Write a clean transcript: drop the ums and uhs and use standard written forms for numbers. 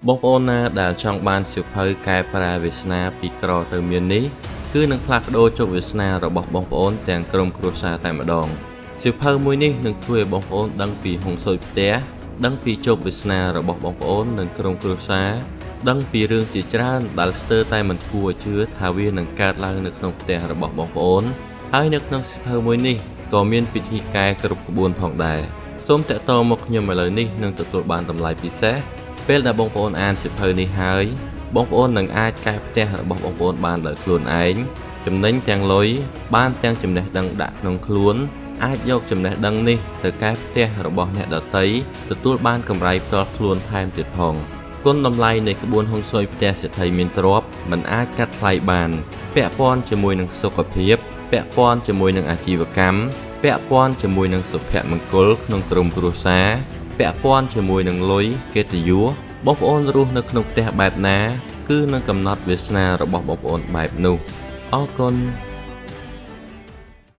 បងប្អូនណាដែលចង់បានសៀវភៅកែប្រែវាសនាពីក្រទៅមាននេះគឺនឹងផ្លាស់ប្ដូរជោគវាសនារបស់បងប្អូនទាំងក្រុមគ្រួសារតែម្ដងសៀវភៅមួយនេះនឹងជួយឲ្យបងប្អូនដឹងពីហុងស៊ុយផ្ទះដឹងពីជោគវាសនារបស់បងប្អូននិងក្រុមគ្រួសារដឹងពីរឿងជាច្រើនដែលស្ទើរតែមិនគួរជឿថាវានឹងកើតឡើងនៅក្នុងផ្ទះរបស់បងប្អូនហើយនៅក្នុងសៀវភៅមួយនេះក៏មានពិធីកែគ្រប់ក្បួនផងដែរសូមតាក់ទងមកខ្ញុំឥឡូវនេះនឹងទទួលបានតម្លៃពិសេសពេលដែលបងប្អូនអានសៀវភៅនេះហើយបងប្អូននឹងអាចកែផ្ទះរបស់បងប្អូនបានដោយខ្លួនឯងចំណេញទាំងលុយបានទាំងចំណេះដឹងដាក់ក្នុងខ្លួនអាចយកចំណេះដឹងនេះទៅកែផ្ទះរបស់អ្នកដទៃទទួលបានកម្រៃផ្ទាល់ខ្លួនថែមទៀតផងគុណតម្លៃនៃក្បួនហុងស៊ុយផ្ទះសេដ្ឋីមានទ្រព្យមិនអាចកាត់ថ្លៃបានពាក់ព័ន្ធជាមួយនឹងសុខភាពពាក់ព័ន្ធជាមួយនឹងអាជីវកម្មពាក់ព័ន្ធជាមួយនឹងសុភមង្គលក្នុងក្រុមគ្រួសារពាក់ព័ន្ធជាមួយនឹងលុយកិត្តិយសបងប្អូនរស់នៅក្នុងផ្ទះបែបណាគឺនឹងកំណត់វាសនារបស់បងប្អូនបែបនោះអរគុណ